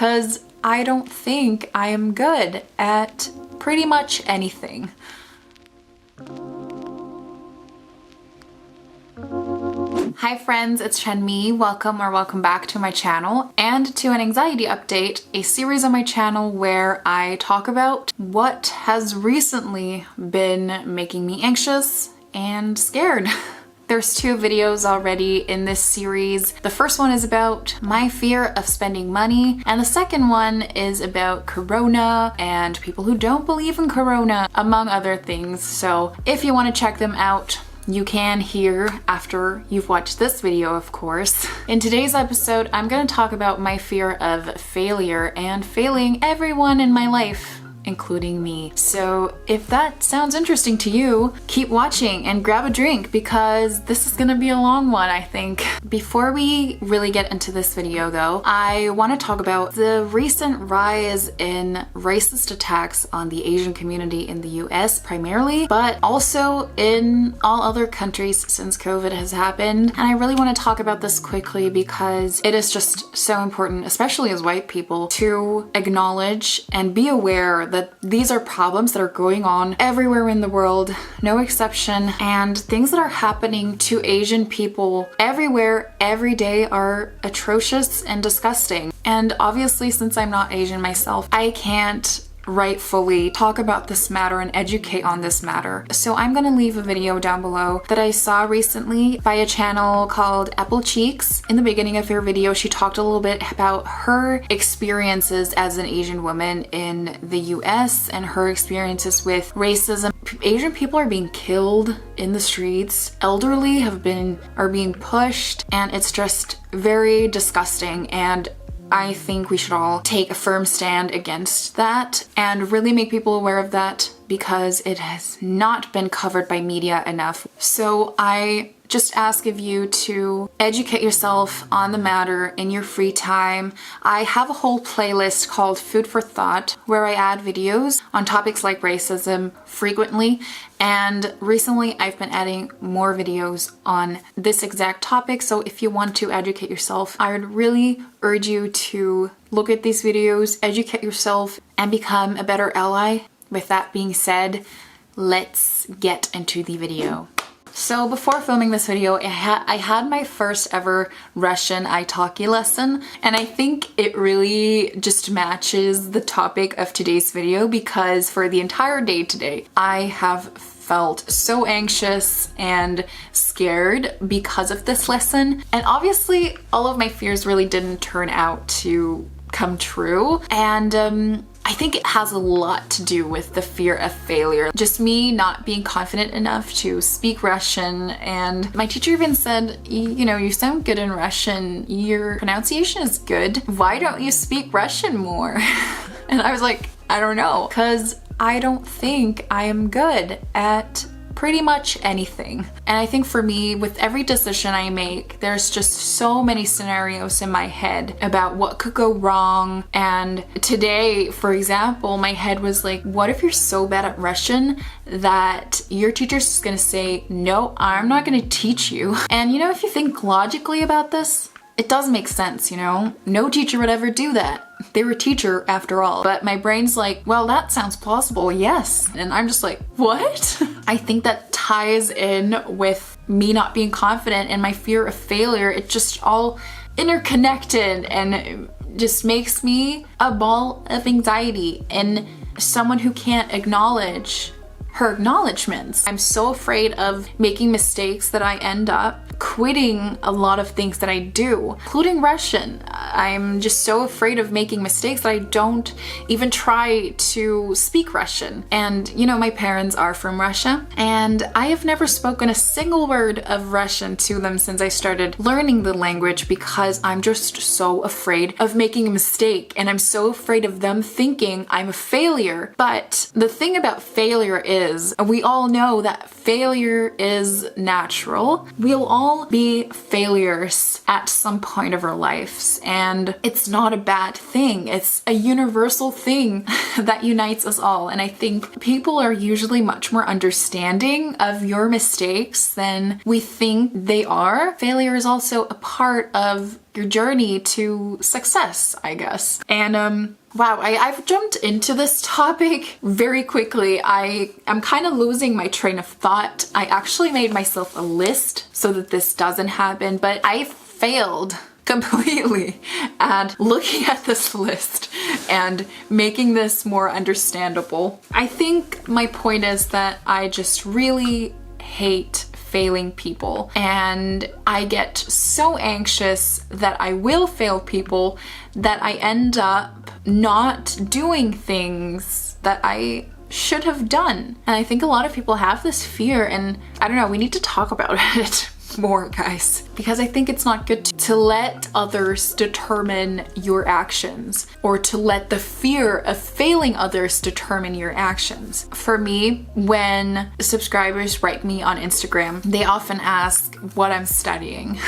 because I don't think I am good at pretty much anything. Hi friends, it's Chenmi. Welcome back to my channel and to an anxiety update, a series on my channel where I talk about what has recently been making me anxious and scared. There's 2 videos already in this series. The first one is about my fear of spending money, and the second one is about Corona and people who don't believe in Corona, among other things. So if you want to check them out, you can here after you've watched this video, of course. In today's episode, I'm going to talk about my fear of failure and failing everyone in my life, including me. So if that sounds interesting to you, keep watching and grab a drink because this is gonna be a long one, I think. Before we really get into this video though, I want to talk about the recent rise in racist attacks on the Asian community in the US primarily, but also in all other countries since COVID has happened. And I really want to talk about this quickly because it is just so important, especially as white people, to acknowledge and be aware that these are problems that are going on everywhere in the world, no exception, and things that are happening to Asian people everywhere, every day are atrocious and disgusting. And obviously, since I'm not Asian myself, I can't rightfully talk about this matter and educate on this matter. So I'm gonna leave a video down below that I saw recently by a channel called Apple Cheeks. In the beginning of her video, she talked a little bit about her experiences as an Asian woman in the US and her experiences with racism. Asian people are being killed in the streets, elderly are being pushed, and it's just very disgusting. And I think we should all take a firm stand against that and really make people aware of that because it has not been covered by media enough. So I just ask of you to educate yourself on the matter in your free time. I have a whole playlist called Food for Thought where I add videos on topics like racism frequently, and recently I've been adding more videos on this exact topic. So if you want to educate yourself, I would really urge you to look at these videos, educate yourself, and become a better ally. With that being said, let's get into the video. So before filming this video, I had my first ever Russian italki lesson, and I think it really just matches the topic of today's video because for the entire day today, I have felt so anxious and scared because of this lesson. And obviously, all of my fears really didn't turn out to come true. And I think it has a lot to do with the fear of failure. Just me not being confident enough to speak Russian, and my teacher even said, you know, you sound good in Russian, your pronunciation is good, why don't you speak Russian more? And I was like, I don't know, because I don't think I am good at pretty much anything. And I think for me, with every decision I make, there's just so many scenarios in my head about what could go wrong. And today, for example, my head was like, what if you're so bad at Russian that your teacher's just gonna say, no, I'm not gonna teach you. And you know, if you think logically about this, it does make sense, you know? No teacher would ever do that. They were a teacher after all. But my brain's like, well, that sounds plausible, yes. And I'm just like, what? I think that ties in with me not being confident and my fear of failure. It's just all interconnected and it just makes me a ball of anxiety and someone who can't acknowledge her acknowledgements. I'm so afraid of making mistakes that I end up quitting a lot of things that I do, including Russian. I'm just so afraid of making mistakes that I don't even try to speak Russian. And you know, my parents are from Russia, and I have never spoken a single word of Russian to them since I started learning the language because I'm just so afraid of making a mistake, and I'm so afraid of them thinking I'm a failure. But the thing about failure is, we all know that failure is natural. We'll all be failures at some point of our lives, and it's not a bad thing. It's a universal thing that unites us all. And I think people are usually much more understanding of your mistakes than we think they are. Failure is also a part of your journey to success, I guess. And wow, I've jumped into this topic very quickly. I'm kind of losing my train of thought. I actually made myself a list so that this doesn't happen, but I failed completely at looking at this list and making this more understandable. I think my point is that I just really hate failing people, and I get so anxious that I will fail people that I end up not doing things that I should have done. And I think a lot of people have this fear, and I don't know, we need to talk about it more, guys, because I think it's not good to let others determine your actions, or to let the fear of failing others determine your actions. For me, when subscribers write me on Instagram, they often ask what I'm studying.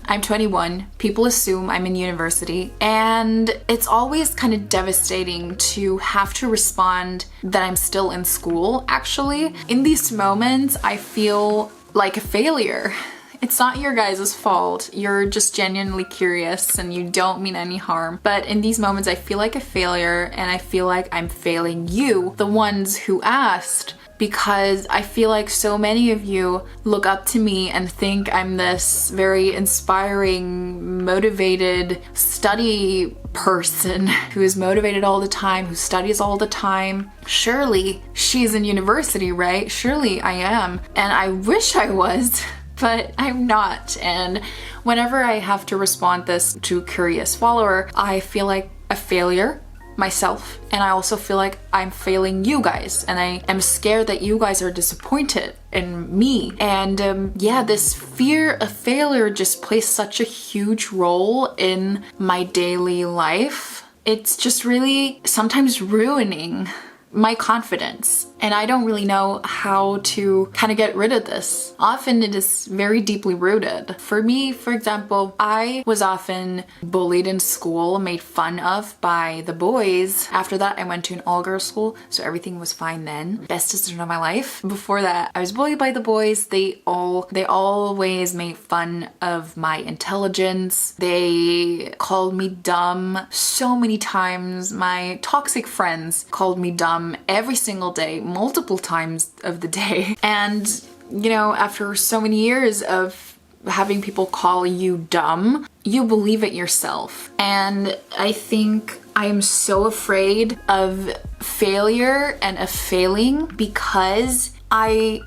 I'm 21. People assume I'm in university, and it's always kind of devastating to have to respond that I'm still in school. Actually, in these moments, I feel like a failure. It's not your guys' fault. You're just genuinely curious and you don't mean any harm. But in these moments, I feel like a failure, and I feel like I'm failing you, the ones who asked, because I feel like so many of you look up to me and think I'm this very inspiring, motivated study person who is motivated all the time, who studies all the time. Surely she's in university, right? Surely I am. And I wish I was, but I'm not. And whenever I have to respond this to a curious follower, I feel like a failure myself, and I also feel like I'm failing you guys, and I am scared that you guys are disappointed in me. And yeah, this fear of failure just plays such a huge role in my daily life. It's just really sometimes ruining my confidence, and I don't really know how to kind of get rid of this. Often it is very deeply rooted. For me, for example, I was often bullied in school, made fun of by the boys. After that, I went to an all-girls school, so everything was fine then. Best decision of my life. Before that, I was bullied by the boys. They always made fun of my intelligence. They called me dumb so many times. My toxic friends called me dumb every single day, multiple times of the day. And you know, after so many years of having people call you dumb, you believe it yourself. And I think I am so afraid of failure and of failing because I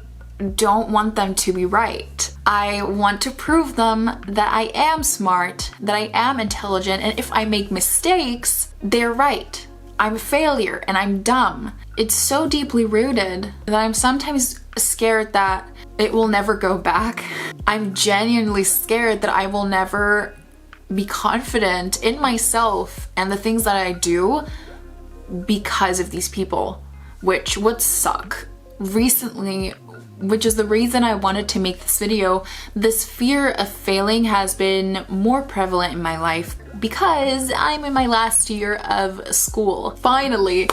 don't want them to be right. I want to prove them that I am smart, that I am intelligent, and if I make mistakes, they're right. I'm a failure and I'm dumb. It's so deeply rooted that I'm sometimes scared that it will never go back. I'm genuinely scared that I will never be confident in myself and the things that I do because of these people, which would suck. Recently, which is the reason I wanted to make this video, this fear of failing has been more prevalent in my life because I'm in my last year of school, finally.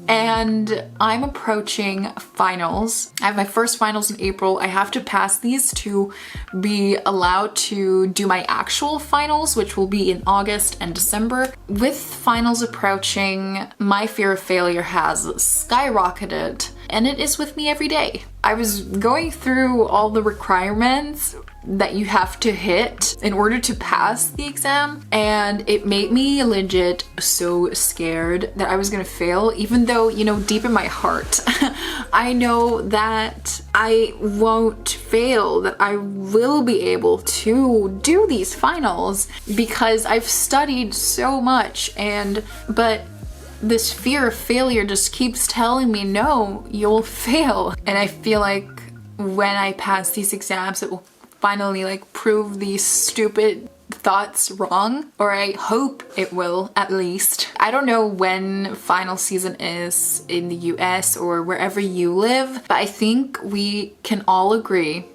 And I'm approaching finals. I have my first finals in April. I have to pass these to be allowed to do my actual finals, which will be in August and December. With finals approaching, my fear of failure has skyrocketed, and it is with me every day. I was going through all the requirements that you have to hit in order to pass the exam, and it made me legit so scared that I was gonna fail, even though, you know, deep in my heart I know that I won't fail, that I will be able to do these finals because I've studied so much. But this fear of failure just keeps telling me, no, you'll fail. And I feel like when I pass these exams, it will finally like prove these stupid thoughts wrong, or I hope it will, at least. I don't know when final season is in the US or wherever you live, but I think we can all agree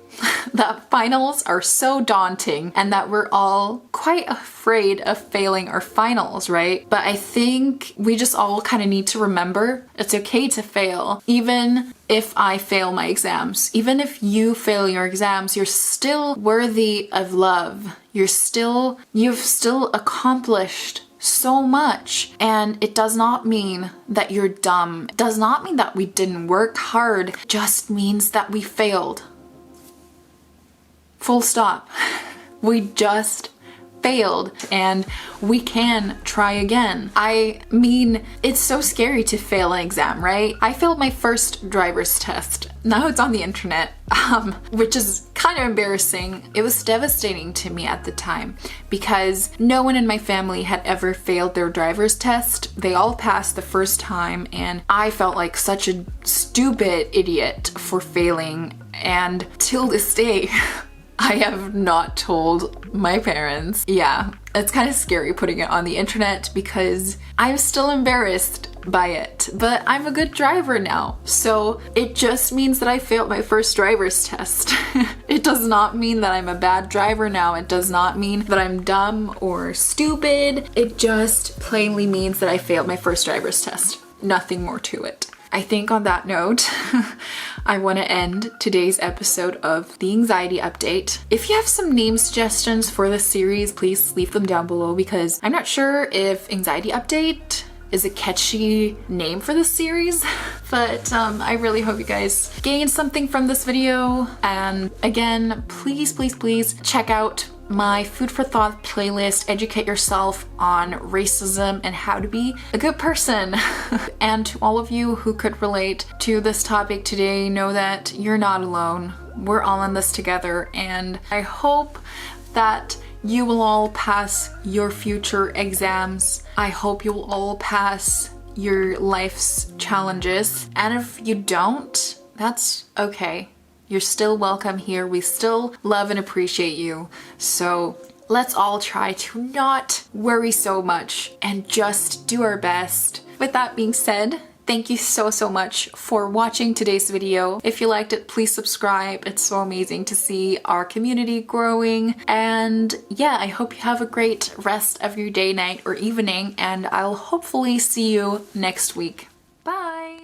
that finals are so daunting and that we're all quite afraid of failing our finals, right? But I think we just all kind of need to remember it's okay to fail. Even if I fail my exams, even if you fail your exams, you're still worthy of love. You've still accomplished so much, and it does not mean that you're dumb. It does not mean that we didn't work hard. It just means that we failed. Full stop. We just failed and we can try again. I mean, it's so scary to fail an exam, right? I failed my first driver's test. Now it's on the internet, which is kind of embarrassing. It was devastating to me at the time because no one in my family had ever failed their driver's test. They all passed the first time and I felt like such a stupid idiot for failing, and till this day, I have not told my parents. Yeah, it's kind of scary putting it on the internet because I'm still embarrassed by it, but I'm a good driver now. So it just means that I failed my first driver's test. It does not mean that I'm a bad driver now. It does not mean that I'm dumb or stupid. It just plainly means that I failed my first driver's test. Nothing more to it. I think on that note, I want to end today's episode of the Anxiety Update. If you have some name suggestions for this series, please leave them down below because I'm not sure if Anxiety Update is a catchy name for this series, but I really hope you guys gained something from this video. And again, please check out my food for thought playlist. Educate yourself on racism and how to be a good person. And to all of you who could relate to this topic today, know that you're not alone. We're all in this together, and I hope that you will all pass your future exams. I hope you will all pass your life's challenges. And if you don't, that's okay. You're still welcome here. We still love and appreciate you. So let's all try to not worry so much and just do our best. With that being said, thank you so much for watching today's video. If you liked it, please subscribe. It's so amazing to see our community growing. And yeah, I hope you have a great rest of your day, night, or evening, and I'll hopefully see you next week. Bye!